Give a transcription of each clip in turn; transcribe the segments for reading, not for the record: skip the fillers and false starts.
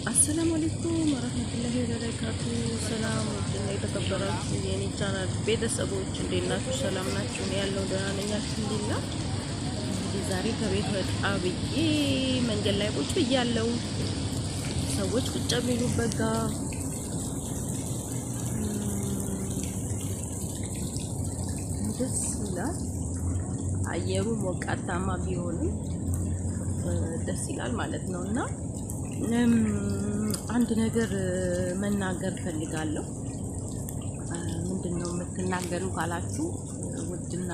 አሰላሙ አለይኩም ወራህመቱላሂ ወበረካቱ። ሰላም ወደና የተከበራችሁ የኔ ቻናል ቤተሰቦች እንዴት ናችሁ? ሰላም ናችሁ? እኔ ያለው ደህና ነኝ አልሐምዱሊላህ። እንግዲህ ዛሬ ከቤት ወጣ ብዬ መንገድ ላይ ቁጭ ብያለሁ። ሰዎች ቁጭ ቢሉበት ጋር ደስ ይላል። አየሩ ሞቃታማ ቢሆንም ደስ ይላል ማለት ነው እና አንድ ነገር መናገር ፈልጋለሁ። ምንድነው የምትናገሩ ካላችሁ ውድና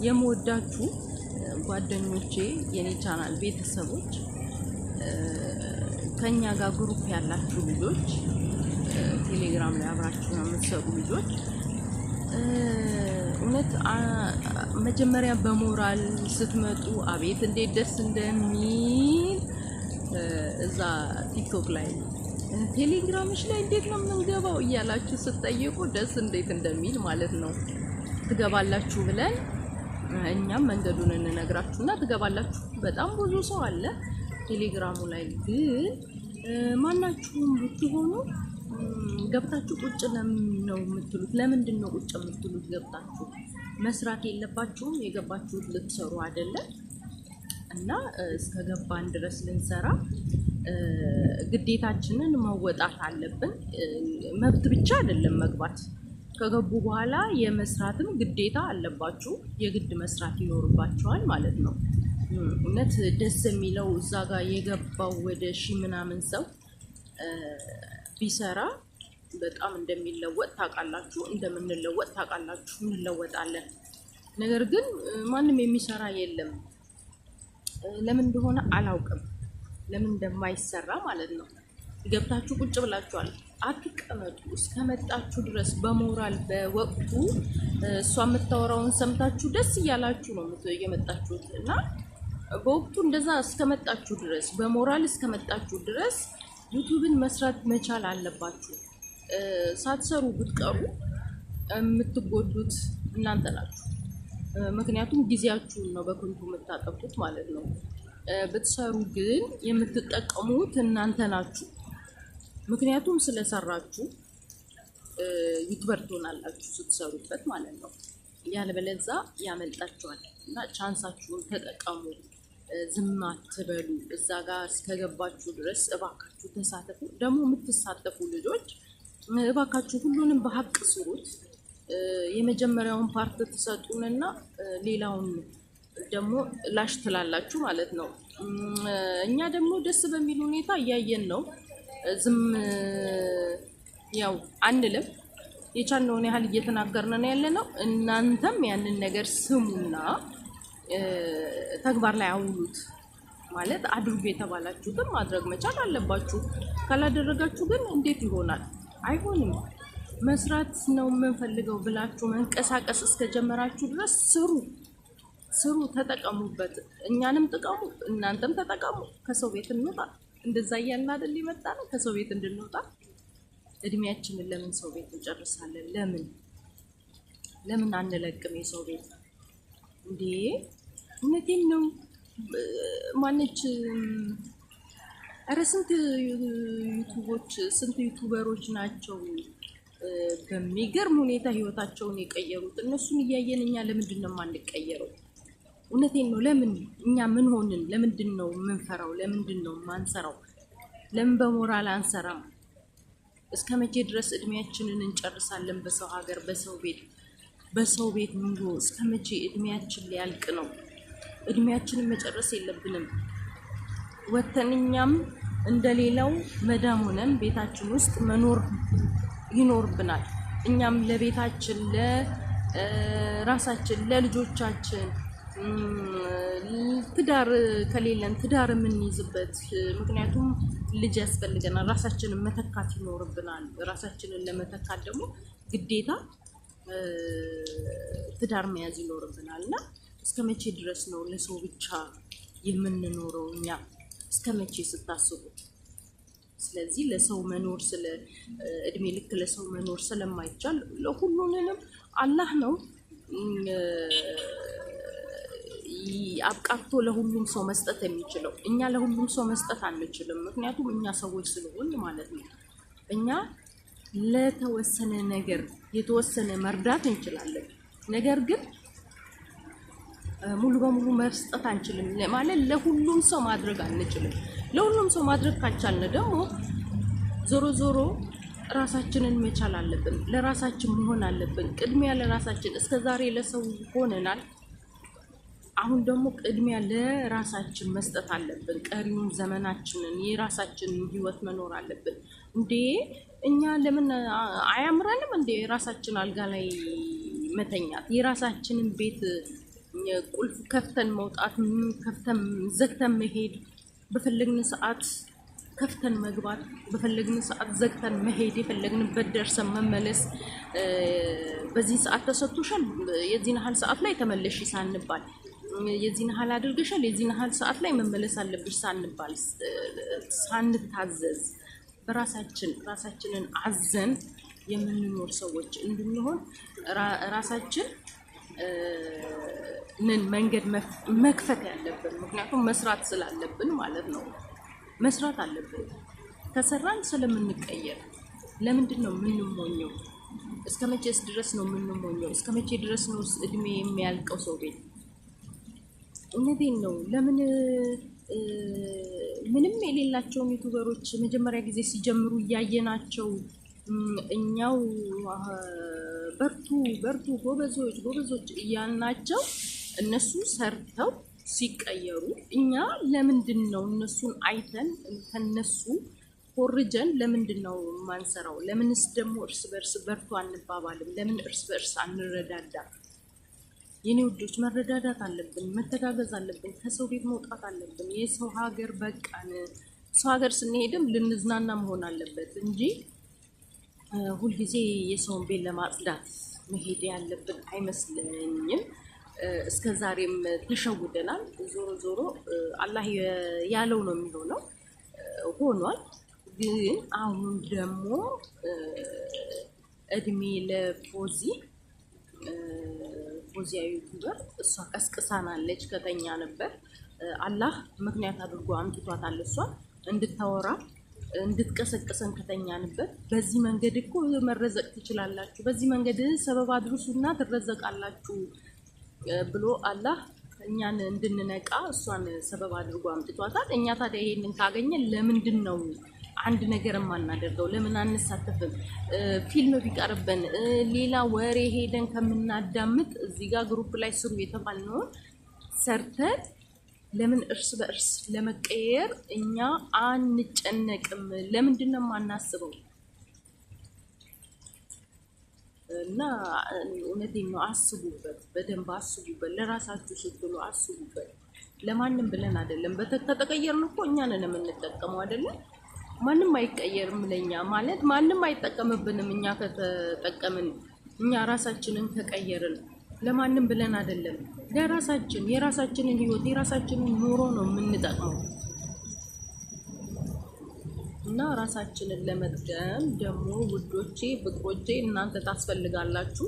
የምወዳችሁ ጓደኞቼ የኔ ቻናል ቤተሰቦች ከኛ ጋር ግሩፕ ያላችሁ ልጆች ቴሌግራም ላይ አብራችሁ ነው የምትሰሩ ልጆች እውነት መጀመሪያ በሞራል ስትመጡ አቤት እንዴት ደስ እንደሚል እዛ ቲክቶክ ላይ ቴሌግራምሽ ላይ እንዴት ነው የምንገባው እያላችሁ ስትጠይቁ ደስ እንዴት እንደሚል ማለት ነው። ትገባላችሁ ብለን እኛም መንገዱን እንነግራችሁና ትገባላችሁ። በጣም ብዙ ሰው አለ ቴሌግራሙ ላይ። ግን ማናችሁም ብትሆኑ ገብታችሁ ቁጭ ነው የምትሉት። ለምንድን ነው ቁጭ የምትሉት? ገብታችሁ መስራት የለባችሁም? የገባችሁት ልትሰሩ አይደለም? እና እስከ ገባን ድረስ ልንሰራ ግዴታችንን መወጣት አለብን። መብት ብቻ አይደለም መግባት፣ ከገቡ በኋላ የመስራትም ግዴታ አለባችሁ። የግድ መስራት ይኖርባችኋል ማለት ነው። እውነት ደስ የሚለው እዛ ጋር የገባው ወደ 1000 ምናምን ሰው ቢሰራ በጣም እንደሚለወጥ ታውቃላችሁ፣ እንደምንለወጥ ታውቃላችሁ። እንለወጣለን። ነገር ግን ማንም የሚሰራ የለም። ለምን እንደሆነ አላውቅም፣ ለምን እንደማይሰራ ማለት ነው። ገብታችሁ ቁጭ ብላችኋል። አትቀመጡ። እስከመጣችሁ ድረስ በሞራል በወቅቱ እሷ የምታወራውን ሰምታችሁ ደስ እያላችሁ ነው የመጣችሁት እና በወቅቱ እንደዛ እስከመጣችሁ ድረስ በሞራል እስከመጣችሁ ድረስ ዩቲዩብን መስራት መቻል አለባችሁ። ሳትሰሩ ብትቀሩ የምትጎዱት እናንተ ናችሁ። ምክንያቱም ጊዜያችሁን ነው በከንቱ የምታጠፉት ማለት ነው። ብትሰሩ ግን የምትጠቀሙት እናንተ ናችሁ። ምክንያቱም ስለሰራችሁ ዩቲዩበር ትሆናላችሁ ስትሰሩበት ማለት ነው። ያለበለዚያ ያመልጣችኋል እና ቻንሳችሁን ተጠቀሙ። ዝም አትበሉ። እዛ ጋር እስከገባችሁ ድረስ እባካችሁ ተሳተፉ። ደግሞ የምትሳተፉ ልጆች እባካችሁ ሁሉንም በሀቅ ስሩት። የመጀመሪያውን ፓርት ትሰጡንና ሌላውን ደግሞ ላሽ ትላላችሁ ማለት ነው። እኛ ደግሞ ደስ በሚል ሁኔታ እያየን ነው። ዝም ያው አንልም። የቻልነውን ያህል እየተናገርን ነው ያለነው። እናንተም ያንን ነገር ስሙና ተግባር ላይ አውሉት። ማለት አድርጉ የተባላችሁትን ማድረግ መቻል አለባችሁ። ካላደረጋችሁ ግን እንዴት ይሆናል? አይሆንም። መስራት ነው የምንፈልገው ብላችሁ መንቀሳቀስ እስከጀመራችሁ ድረስ ስሩ፣ ተጠቀሙበት። እኛንም ጥቀሙ፣ እናንተም ተጠቀሙ። ከሰው ቤት እንውጣ። እንደዛ እያልን አይደል የመጣ ነው? ከሰው ቤት እንድንወጣ። እድሜያችንን ለምን ሰው ቤት እንጨርሳለን? ለምን አንለቅም የሰው ቤት እንዴ? እውነቴን ነው። ማነች ኧረ ስንት ዩቱበሮች ናቸው በሚገርም ሁኔታ ህይወታቸውን የቀየሩት። እነሱን እያየን እኛ ለምንድን ነው የማንቀየረው? እውነቴን ነው። ለምን እኛ ምን ሆንን? ለምንድን ነው የምንፈራው? ለምንድን ነው የማንሰራው? ለምን በሞራል አንሰራም? እስከ መቼ ድረስ እድሜያችንን እንጨርሳለን? በሰው ሀገር፣ በሰው ቤት ኑሮ እስከ መቼ እድሜያችን ሊያልቅ ነው? እድሜያችንን መጨረስ የለብንም። ወተን እኛም እንደሌላው መዳም ሆነን ቤታችን ውስጥ መኖር ይኖርብናል። እኛም ለቤታችን፣ ለራሳችን፣ ለልጆቻችን ትዳር ከሌለን ትዳር የምንይዝበት፣ ምክንያቱም ልጅ ያስፈልገናል። ራሳችንን መተካት ይኖርብናል። ራሳችንን ለመተካት ደግሞ ግዴታ ትዳር መያዝ ይኖርብናል እና እስከ መቼ ድረስ ነው ለሰው ብቻ የምንኖረው እኛ? እስከ መቼ ስታስቡ? ስለዚህ ለሰው መኖር እድሜ ልክ ለሰው መኖር ስለማይቻል ለሁሉንም አላህ ነው አብቃቅቶ ለሁሉም ሰው መስጠት የሚችለው። እኛ ለሁሉም ሰው መስጠት አንችልም፣ ምክንያቱም እኛ ሰዎች ስለሆን ማለት ነው። እኛ ለተወሰነ ነገር የተወሰነ መርዳት እንችላለን፣ ነገር ግን ሙሉ በሙሉ መስጠት አንችልም ማለት ለሁሉም ሰው ማድረግ አንችልም። ለሁሉም ሰው ማድረግ ካልቻልን ደግሞ ዞሮ ዞሮ ራሳችንን መቻል አለብን፣ ለራሳችን መሆን አለብን። ቅድሚያ ለራሳችን። እስከዛሬ ለሰው ሆነናል፣ አሁን ደግሞ ቅድሚያ ለራሳችን መስጠት አለብን። ቀሪውን ዘመናችንን የራሳችንን ህይወት መኖር አለብን። እንዴ እኛ ለምን አያምረንም እንዴ የራሳችን አልጋ ላይ መተኛት፣ የራሳችንን ቤት ቁልፍ ከፍተን መውጣት፣ ከፍተን ዘግተን መሄድ፣ በፈለግን ሰዓት ከፍተን መግባት፣ በፈለግን ሰዓት ዘግተን መሄድ፣ የፈለግንበት ደርሰን መመለስ። በዚህ ሰዓት ተሰጥቶሻል፣ የዚህን ያህል ሰዓት ላይ ተመለሽ ሳንባል፣ የዚህን ያህል አድርገሻል፣ የዚህን ያህል ሰዓት ላይ መመለስ አለብሽ ሳንባል፣ ሳንታዘዝ ራሳችንን አዘን የምንኖር ሰዎች እንድንሆን ራሳችን መንገድ መክፈት ያለብን። ምክንያቱም መስራት ስላለብን ማለት ነው። መስራት አለብን። ከሰራን ስለምንቀየር። ለምንድን ነው የምንሞኘው? እስከ መቼስ ድረስ ነው የምንሞኘው? እስከ መቼ ድረስ ነው እድሜ የሚያልቀው ሰው ቤት? እውነቴን ነው። ለምን ምንም የሌላቸውን ዩቱበሮች መጀመሪያ ጊዜ ሲጀምሩ እያየናቸው እኛው በርቱ ጎበዞች እያልናቸው እነሱ ሰርተው ሲቀየሩ እኛ ለምንድን ነው እነሱን አይተን ከነሱ ኮርጀን ለምንድን ነው ማንሰራው? ለምንስ ደግሞ እርስ በርስ በርቱ አንባባልም? ለምን እርስ በርስ አንረዳዳ? የኔ ውዶች መረዳዳት አለብን፣ መተጋገዝ አለብን፣ ከሰው ቤት መውጣት አለብን። የሰው ሀገር በቃን። ሰው ሀገር ስንሄድም ልንዝናና መሆን አለበት እንጂ ሁልጊዜ የሰውን ቤት ለማጽዳት መሄድ ያለብን አይመስለኝም። እስከ ዛሬም ተሸውደናል። ዞሮ አላህ ያለው ነው የሚሆነው፣ ሆኗል። ግን አሁን ደግሞ እድሜ ፎዚያ ዩቱበር እሷ ቀስቅሳናለች። ከተኛ ነበር አላህ ምክንያት አድርጎ አምጥቷታል። እሷ እንድታወራ እንድትቀሰቅሰን ከተኛንበት። በዚህ መንገድ እኮ መረዘቅ ትችላላችሁ፣ በዚህ መንገድ ሰበብ አድርሱና ትረዘቃላችሁ ብሎ አላህ እኛን እንድንነቃ እሷን ሰበብ አድርጎ አምጥቷታል። እኛ ታዲያ ይሄንን ካገኘን ለምንድን ነው አንድ ነገር የማናደርገው? ለምን አንሳተፍም? ፊልም ቢቀርበን ሌላ ወሬ ሄደን ከምናዳምጥ እዚህ ጋር ግሩፕ ላይ ስሩ የተባልነውን ሰርተን ለምን እርስ በእርስ ለመቀየር እኛ አንጨነቅም? ለምንድን ነው የማናስበው? እና እውነቴን ነው፣ አስቡበት፣ በደንብ አስቡበት፣ ለራሳችሁ ስትሉ አስቡበት። ለማንም ብለን አይደለም። ከተቀየርን እኮ እኛ ነን የምንጠቀመው አይደለም። ማንም አይቀየርም ለኛ ማለት ማንም አይጠቀምብንም። እኛ ከተጠቀምን፣ እኛ ራሳችንን ከቀየርን ለማንም ብለን አይደለም። ለራሳችን የራሳችንን ህይወት የራሳችንን ኑሮ ነው የምንጠቅመው። እና ራሳችንን ለመጥቀም ደግሞ ውዶቼ ፍቅሮቼ እናንተ ታስፈልጋላችሁ።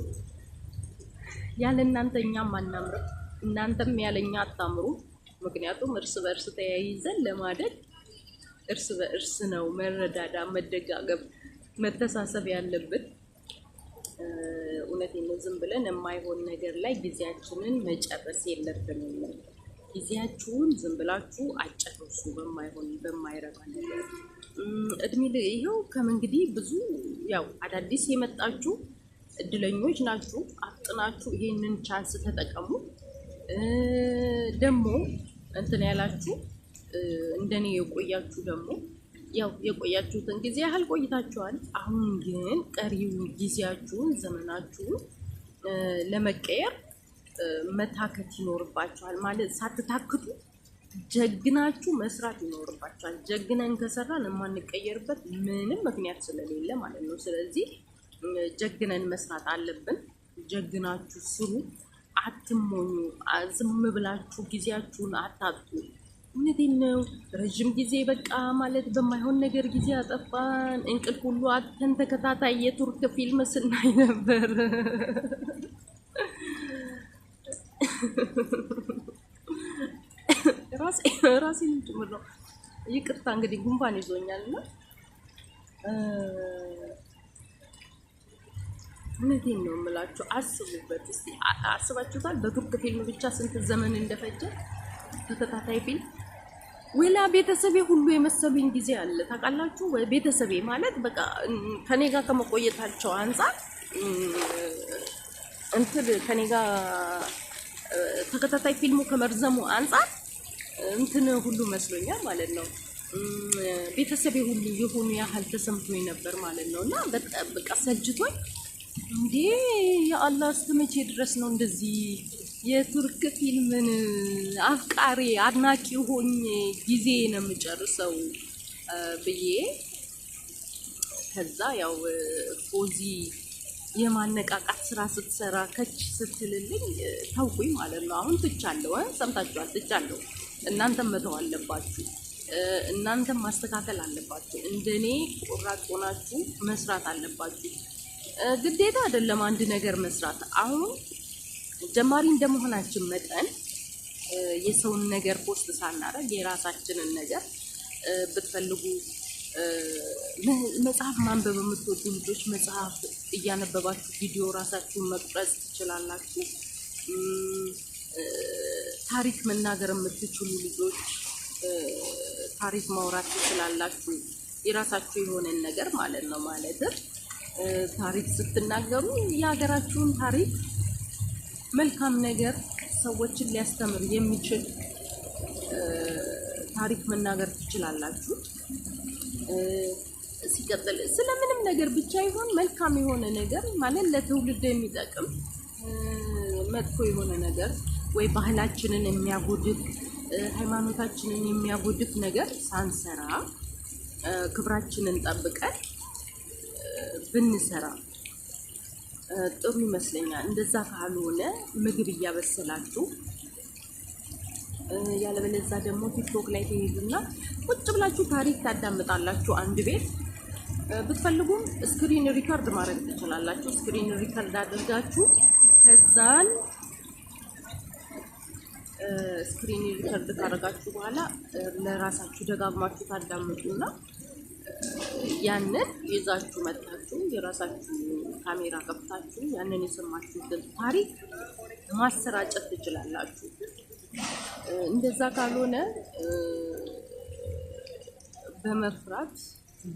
ያለ እናንተ እኛም አናምርም፣ እናንተም ያለኛ አታምሩ። ምክንያቱም እርስ በእርስ ተያይዘን ለማደግ እርስ በእርስ ነው መረዳዳ፣ መደጋገብ፣ መተሳሰብ ያለብን። እውነቴን ነው። ዝም ብለን የማይሆን ነገር ላይ ጊዜያችንን መጨረስ የለብንም። ጊዜያችሁን ዝም ብላችሁ አጨርሱ በማይሆን በማይረባ ነገር። እድሜ ይኸው ከመንግዲህ ብዙ ያው አዳዲስ የመጣችሁ እድለኞች ናችሁ። አጥናችሁ ይሄንን ቻንስ ተጠቀሙ። ደግሞ እንትን ያላችሁ እንደኔ የቆያችሁ ደግሞ ያው የቆያችሁትን ጊዜ ያህል ቆይታችኋል። አሁን ግን ቀሪውን ጊዜያችሁን ዘመናችሁን ለመቀየር መታከት ይኖርባችኋል። ማለት ሳትታክቱ ጀግናችሁ መስራት ይኖርባችኋል። ጀግነን ከሰራን የማንቀየርበት ምንም ምክንያት ስለሌለ ማለት ነው። ስለዚህ ጀግነን መስራት አለብን። ጀግናችሁ ስሩ፣ አትሞኙ። ዝም ብላችሁ ጊዜያችሁን አታጡ። እውነቴን ነው። ረዥም ጊዜ በቃ ማለት በማይሆን ነገር ጊዜ አጠፋን። እንቅልፍ ሁሉ አጥተን ተከታታይ የቱርክ ፊልም ስናይ ነበር። ራሴን ጭምር ነው። ይቅርታ እንግዲህ ጉንፋን ይዞኛልና እውነቴን ነው የምላችሁ። አስቡበት እስቲ፣ አስባችሁታል? በቱርክ ፊልም ብቻ ስንት ዘመን እንደፈጀ ተከታታይ ፊልም። ወላ ቤተሰቤ ሁሉ የመሰሉኝ ጊዜ አለ ታውቃላችሁ። ቤተሰቤ ማለት በቃ ከኔ ጋር ከመቆየታቸው አንፃር እንትን ከኔ ጋር ተከታታይ ፊልሙ ከመርዘሙ አንፃር እንትን ሁሉ መስሎኛል ማለት ነው። ቤተሰቤ ሁሉ የሆኑ ያህል ተሰምቶኝ ነበር ማለት ነው። እና በጣም በቃ ሰልችቶኝ እንዴ የአላህ እስከ መቼ ድረስ ነው እንደዚህ የቱርክ ፊልምን አፍቃሪ አድናቂ ሆኜ ጊዜ ነው የምጨርሰው ብዬ ከዛ ያው ፎዚ የማነቃቃት ስራ ስትሰራ ከች ስትልልኝ ተውኩኝ ማለት ነው። አሁን ትቻለሁ። ሰምታችኋል፣ ትቻለሁ። እናንተም መተው አለባችሁ። እናንተም ማስተካከል አለባችሁ። እንደኔ ቆራጥ ሆናችሁ መስራት አለባችሁ። ግዴታ አይደለም አንድ ነገር መስራት። አሁን ጀማሪ እንደመሆናችን መጠን የሰውን ነገር ፖስት ሳናረግ የራሳችንን ነገር ብትፈልጉ መጽሐፍ ማንበብ የምትወዱ ልጆች መጽሐፍ እያነበባችሁ ቪዲዮ ራሳችሁን መቅረጽ ትችላላችሁ። ታሪክ መናገር የምትችሉ ልጆች ታሪክ ማውራት ትችላላችሁ። የራሳችሁ የሆነን ነገር ማለት ነው። ማለትም ታሪክ ስትናገሩ የሀገራችሁን ታሪክ መልካም ነገር ሰዎችን ሊያስተምር የሚችል ታሪክ መናገር ትችላላችሁ። ሲቀጥል ስለምንም ነገር ብቻ ይሆን መልካም የሆነ ነገር ማለት ለትውልድ የሚጠቅም መጥፎ የሆነ ነገር ወይ ባህላችንን የሚያጎድፍ ሃይማኖታችንን የሚያጎድፍ ነገር ሳንሰራ ክብራችንን ጠብቀን ብንሰራ ጥሩ ይመስለኛል። እንደዛ ካልሆነ ምግብ እያበሰላችሁ ያለበለዚያ ደግሞ ቲክቶክ ላይ ትሄዱና ቁጭ ብላችሁ ታሪክ ታዳምጣላችሁ። አንድ ቤት ብትፈልጉም ስክሪን ሪከርድ ማድረግ ትችላላችሁ። ስክሪን ሪከርድ አድርጋችሁ ከዛን ስክሪን ሪከርድ ካደረጋችሁ በኋላ ለራሳችሁ ደጋግማችሁ ታዳምጡና ያንን ይዛችሁ መጣችሁ የራሳችሁ ካሜራ ከፍታችሁ ያንን የሰማችሁትን ታሪክ ማሰራጨት ትችላላችሁ። እንደዛ ካልሆነ በመፍራት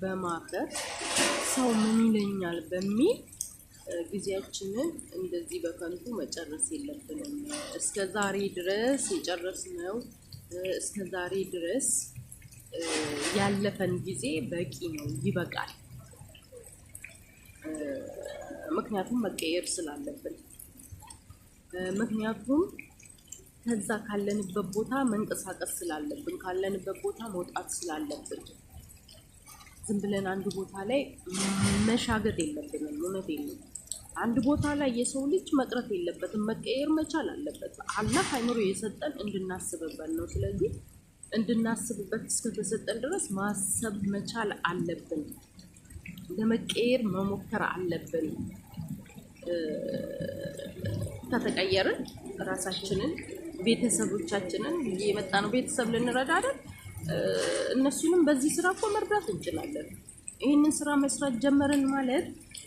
በማፈር ሰው ምን ይለኛል በሚል ጊዜያችንን እንደዚህ በከንቱ መጨረስ የለብንም። እስከ ዛሬ ድረስ የጨረስነው እስከ ዛሬ ድረስ ያለፈን ጊዜ በቂ ነው፣ ይበቃል። ምክንያቱም መቀየር ስላለብን፣ ምክንያቱም ከዛ ካለንበት ቦታ መንቀሳቀስ ስላለብን፣ ካለንበት ቦታ መውጣት ስላለብን ዝም ብለን አንድ ቦታ ላይ መሻገር የለብንም። እውነቴን ነው። አንድ ቦታ ላይ የሰው ልጅ መቅረት የለበትም፣ መቀየር መቻል አለበት። አላህ አይምሮ የሰጠን እንድናስብበት ነው። ስለዚህ እንድናስብበት እስከተሰጠን ድረስ ማሰብ መቻል አለብን። ለመቀየር መሞከር አለብን። ከተቀየርን ራሳችንን፣ ቤተሰቦቻችንን የመጣ ነው ቤተሰብ ልንረዳ አይደል? እነሱንም በዚህ ስራ እኮ መርዳት እንችላለን። ይህንን ስራ መስራት ጀመርን ማለት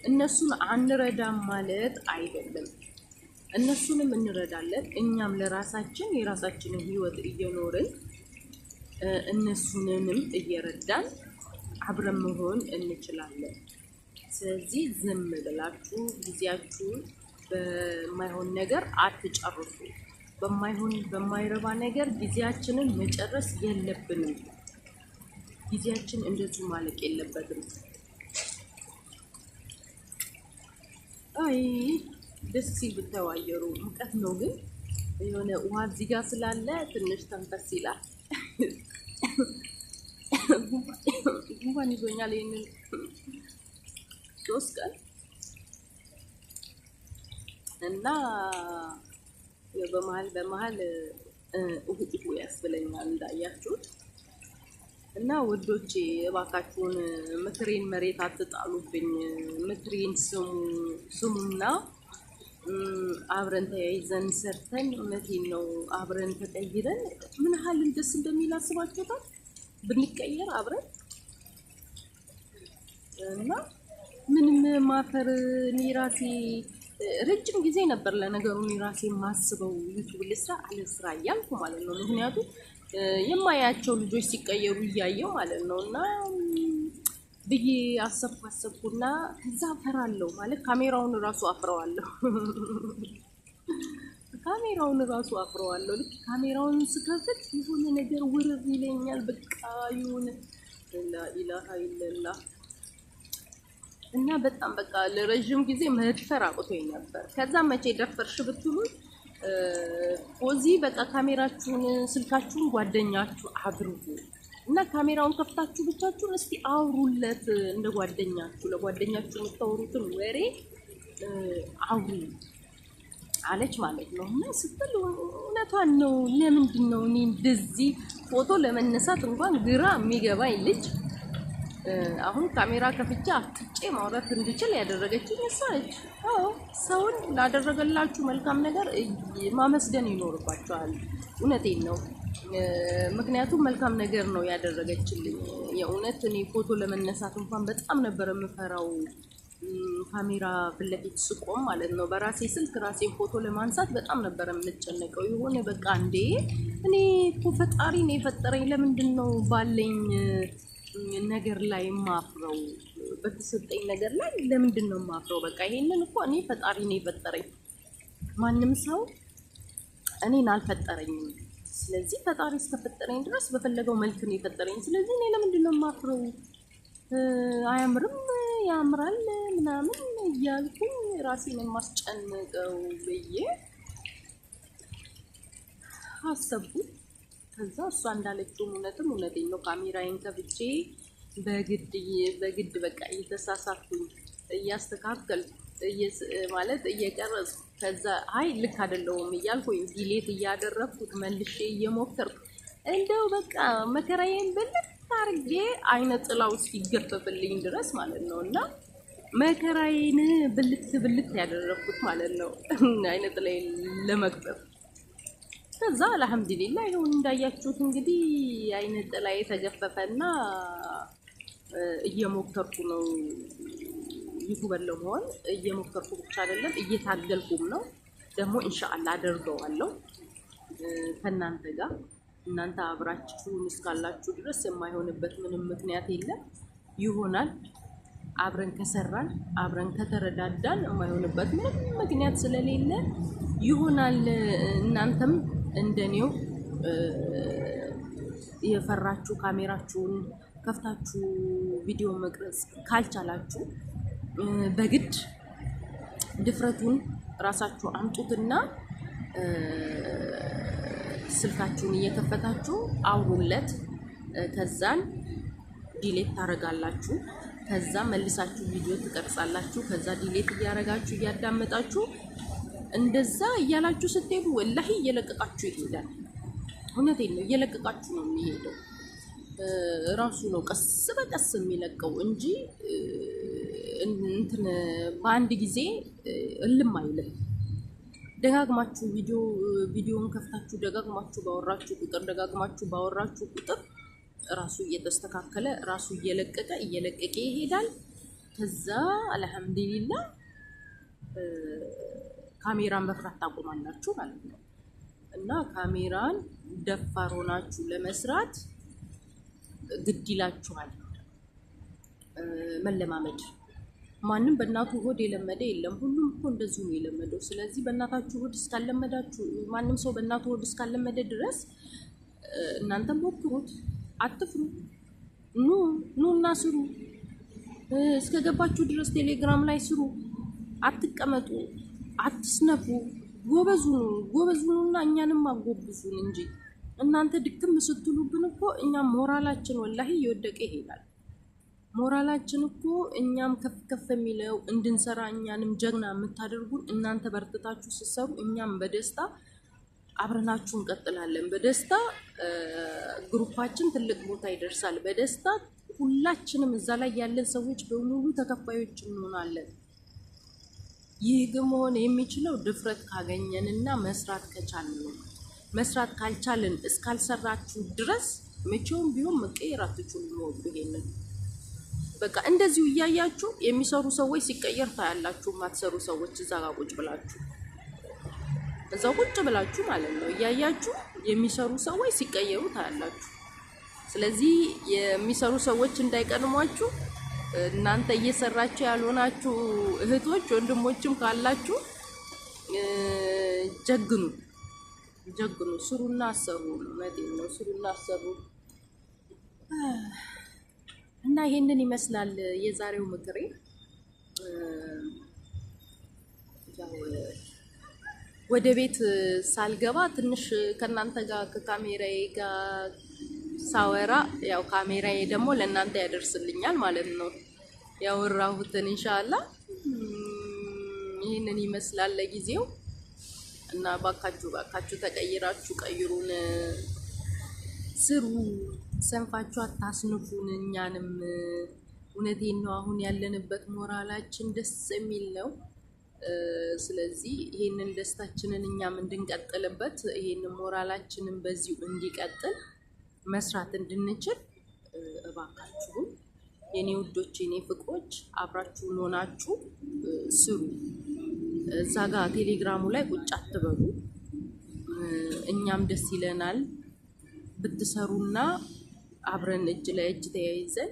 እነሱን አንረዳም ማለት አይደለም። እነሱንም እንረዳለን። እኛም ለራሳችን የራሳችንን ህይወት እየኖርን እነሱንም እየረዳን አብረን መሆን እንችላለን። ስለዚህ ዝም ብላችሁ ጊዜያችሁን በማይሆን ነገር አትጨርሱ። በማይረባ ነገር ጊዜያችንን መጨረስ የለብንም። ጊዜያችን እንደዚሁ ማለቅ የለበትም። አይ ደስ ሲል ብታዋየሩ ሙቀት ነው፣ ግን የሆነ ውሃ እዚህ ጋር ስላለ ትንሽ ተንፈስ ይላል። ጉንፋን ይዞኛል ይሄንን 3 ቀን እና በመሀል እሁ ያስብለኛል እንዳያችሁት። እና ውዶቼ እባካችሁን ምክሬን መሬት አትጣሉብኝ። ምክሬን ስሙና አብረን ተያይዘን ሰርተን እውነቴን ነው አብረን ተቀይረን ምን ያህል ደስ እንደሚል አስባችሁታል? ብንቀየር አብረን እና ምንም ማፈር እኔ ራሴ ረጅም ጊዜ ነበር ለነገሩ እኔ ራሴ የማስበው ዩቲዩብ ልስራ አልስራ እያልኩ ማለት ነው። ምክንያቱም የማያቸው ልጆች ሲቀየሩ እያየው ማለት ነው። እና ብዬ አሰብኩና ከዛ አፈራለሁ ማለት ካሜራውን ራሱ አፍረዋለሁ። ካሜራውን ራሱ አፍረዋለሁ። ልክ ካሜራውን ስከፍት የሆነ ነገር ውርር ይለኛል። በቃ ይሁን ላኢላሃ ኢለላህ እና በጣም በቃ ለረጅም ጊዜ መድፈር አቅቶኝ ነበር። ከዛ መቼ ደፈርሽ ብትሉ በቃ ካሜራችሁን ስልካችሁን ጓደኛችሁ አድርጉ እና ካሜራውን ከፍታችሁ ብቻችሁን እስቲ አውሩለት እንደ ጓደኛችሁ ለጓደኛችሁ የምታወሩትን ወሬ አውሩ አለች ማለት ነው። እና ስትል እውነቷን ነው። ለምንድን ነው እኔ እንደዚህ ፎቶ ለመነሳት እንኳን ግራ የሚገባኝ ልጅ አሁን ካሜራ ከፍቼ አፍጥጬ ማውራት እንድችል ያደረገችኝ እሷ ነች። አዎ ሰውን ላደረገላችሁ መልካም ነገር ማመስገን ይኖርባችኋል። እውነቴን ነው። ምክንያቱም መልካም ነገር ነው ያደረገችልኝ። የእውነት እኔ ፎቶ ለመነሳት እንኳን በጣም ነበር የምፈራው። ካሜራ ፊት ለፊት ስቆም ማለት ነው በራሴ ስልክ ራሴን ፎቶ ለማንሳት በጣም ነበር የምጨነቀው። የሆነ በቃ እንዴ እኔ እኮ ፈጣሪ ነው የፈጠረኝ፣ ለምንድን ነው ባለኝ ነገር ላይ ማፍረው? በተሰጠኝ ነገር ላይ ለምንድን ነው ማፍረው? በቃ ይሄንን እኮ እኔ ፈጣሪ ነው የፈጠረኝ፣ ማንም ሰው እኔን አልፈጠረኝም። ስለዚህ ፈጣሪ እስከፈጠረኝ ድረስ በፈለገው መልክ ነው የፈጠረኝ። ስለዚህ እኔ ለምንድን ነው ማፍረው? አያምርም ያምራል ምናምን እያልኩኝ ራሴን የማስጨንቀው ብዬ አሰብኩት። ከዛ እሷ እንዳለችው እውነቴን ነው። ካሜራዬን ከፍቼ በግድ በቃ እየተሳሳትኩኝ እያስተካከልኩ ማለት እየቀረጽኩ ከዛ አይ ልክ አይደለሁም እያልኩኝ ዲሌት እያደረግኩት መልሼ እየሞከርኩ እንደው በቃ መከራዬን ብልት አድርጌ አይነ ጥላው እስኪገፈፍልኝ ድረስ ማለት ነው። እና መከራዬን ብልት ያደረግኩት ማለት ነው አይነ ጥላዬን ለመግፈፍ። ከዛ አልሐምዱሊላህ ይሁን እንዳያችሁት እንግዲህ አይነ ጥላዬ ተገፈፈና እየሞከርኩ ነው ዩቲዩበር ለመሆን። እየሞከርኩ ብቻ አይደለም እየታገልኩም ነው። ደግሞ ኢንሻአላህ አደርገዋለሁ ከእናንተ ጋር። እናንተ አብራችሁን እስካላችሁ ድረስ የማይሆንበት ምንም ምክንያት የለም። ይሆናል። አብረን ከሰራን አብረን ከተረዳዳን የማይሆንበት ምንም ምክንያት ስለሌለ ይሆናል። እናንተም እንደኔው የፈራችሁ ካሜራችሁን ከፍታችሁ ቪዲዮ መቅረጽ ካልቻላችሁ በግድ ድፍረቱን ራሳችሁ አምጡትና ስልካችሁን እየከፈታችሁ አውሩለት። ከዛን ዲሌት ታረጋላችሁ። ከዛ መልሳችሁ ቪዲዮ ትቀርጻላችሁ። ከዛ ዲሌት እያረጋችሁ እያዳመጣችሁ እንደዛ እያላችሁ ስትሄዱ ወላሂ እየለቀቃችሁ ይሄዳል። እውነቴን ነው፣ እየለቀቃችሁ ነው የሚሄደው። ራሱ ነው ቀስ በቀስ የሚለቀው እንጂ እንትን በአንድ ጊዜ እልም አይልም። ደጋግማችሁ ቪዲዮን ከፍታችሁ ደጋግማችሁ ባወራችሁ ቁጥር ራሱ እየተስተካከለ ራሱ እየለቀቀ ይሄዳል። ከዛ አልሐምዱሊላህ ካሜራን መፍራት ታቆማላችሁ ማለት ነው። እና ካሜራን ደፋር ሆናችሁ ለመስራት ግድ ይላችኋል መለማመድ። ማንም በእናቱ ሆድ የለመደ የለም። ሁሉም እኮ እንደዚሁ ነው የለመደው። ስለዚህ በእናታችሁ ሆድ እስካለመዳችሁ፣ ማንም ሰው በእናቱ ሆድ እስካለመደ ድረስ እናንተም ሞክሩት፣ አትፍሩ። ኑ እና ስሩ። እስከገባችሁ ድረስ ቴሌግራም ላይ ስሩ፣ አትቀመጡ፣ አትስነፉ። ጎበዙኑና እኛንም አጎብዙን እንጂ እናንተ ድክም ስትሉብን እኮ እኛም ሞራላችን ወላሂ እየወደቀ ይሄዳል። ሞራላችን እኮ እኛም ከፍ የሚለው እንድንሰራ እኛንም ጀግና የምታደርጉን እናንተ በርትታችሁ ስትሰሩ፣ እኛም በደስታ አብረናችሁ እንቀጥላለን። በደስታ ግሩፓችን ትልቅ ቦታ ይደርሳል። በደስታ ሁላችንም እዛ ላይ ያለን ሰዎች በሙሉ ተከፋዮች እንሆናለን። ይህ ግን መሆን የሚችለው ድፍረት ካገኘንና መስራት ከቻልን ነው። መስራት ካልቻልን እስካልሰራችሁ ድረስ መቼውም ቢሆን መቀየር አትችሉም። ወቁ ይሄንን በቃ እንደዚሁ እያያችሁ የሚሰሩ ሰዎች ሲቀየር ታያላችሁ። ማትሰሩ ሰዎች እዛ ጋር ቁጭ ብላችሁ እዛው ቁጭ ብላችሁ ማለት ነው እያያችሁ የሚሰሩ ሰዎች ሲቀየሩ ታያላችሁ። ስለዚህ የሚሰሩ ሰዎች እንዳይቀድሟችሁ እናንተ እየሰራችሁ ያልሆናችሁ እህቶች ወንድሞችም ካላችሁ ጀግኑ ጀግኑ፣ ስሩና አሰሩ። እውነቴን ነው፣ ስሩና አሰሩ። እና ይሄንን ይመስላል የዛሬው ምክሬ። ወደ ቤት ሳልገባ ትንሽ ከእናንተ ጋር ከካሜራዬ ጋር ሳወራ ያው ካሜራዬ ደግሞ ለእናንተ ያደርስልኛል ማለት ነው ያወራሁትን። ኢንሻአላህ ይህንን ይመስላል ለጊዜው። እና ባካችሁ ተቀይራችሁ ቀይሩን፣ ስሩ፣ ሰንፋችሁ አታስንፉን እኛንም። እውነቴን ነው። አሁን ያለንበት ሞራላችን ደስ የሚል ነው። ስለዚህ ይሄንን ደስታችንን እኛም እንድንቀጥልበት ይሄንን ሞራላችንን በዚሁ እንዲቀጥል መስራት እንድንችል እባካችሁን የኔ ውዶች የኔ ፍቅሮች አብራችሁን ሆናችሁ ስሩ። እዛ ጋር ቴሌግራሙ ላይ ቁጭ አትበሉ። እኛም ደስ ይለናል ብትሰሩና አብረን እጅ ለእጅ ተያይዘን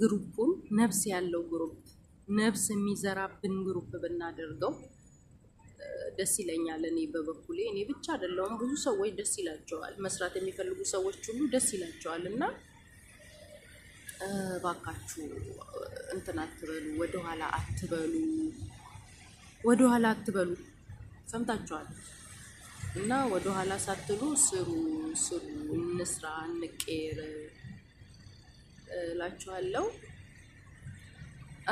ግሩፑን ነፍስ ያለው ግሩፕ ነፍስ የሚዘራብን ግሩፕ ብናደርገው ደስ ይለኛል። እኔ በበኩሌ እኔ ብቻ አይደለሁም፣ ብዙ ሰዎች ደስ ይላቸዋል። መስራት የሚፈልጉ ሰዎች ሁሉ ደስ ይላቸዋል። እና ባካችሁ እንትን አትበሉ፣ ወደኋላ አትበሉ፣ ወደኋላ አትበሉ። ሰምታችኋል። እና ወደኋላ ሳትሉ ስሩ፣ ስሩ፣ እንስራ፣ እንቀየር እላችኋለሁ።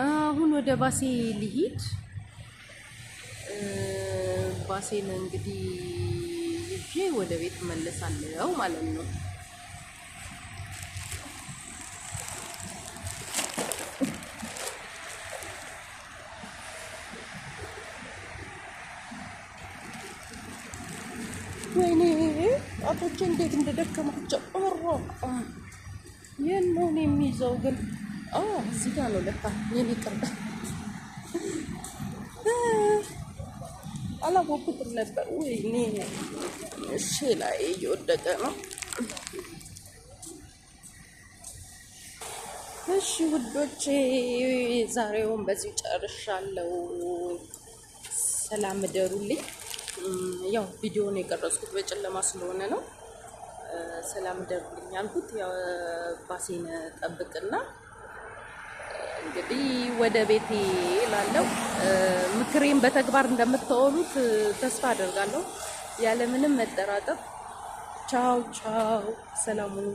አሁን ወደ ባሴ ልሂድ። ባሴን እንግዲህ ይዤ ወደ ቤት መለሳለሁ ማለት ነው። ወይኔ ጣቶቼ እንዴት እንደደከማቸው ይህን ነው የሚይዘው ግን እዚህ ጋር ነው ለካ የኔ ቅርብ አላወኩትም ነበር። ወይኔ እሺ ላይ እየወደቀ ነው። እሺ ውዶቼ ዛሬውን በዚህ ጨርሻለሁ። ሰላም እደሩልኝ። ያው ቪዲዮውን የቀረጽኩት በጨለማ ስለሆነ ነው። ሰላም እደሩልኝ ያልኩት ያው ባሴን ጠብቅና እንግዲህ ወደ ቤቴ እላለሁ። ምክሬን በተግባር እንደምታውሉት ተስፋ አደርጋለሁ ያለምንም መጠራጠር። ቻው ቻው፣ ሰላም ሁኑ።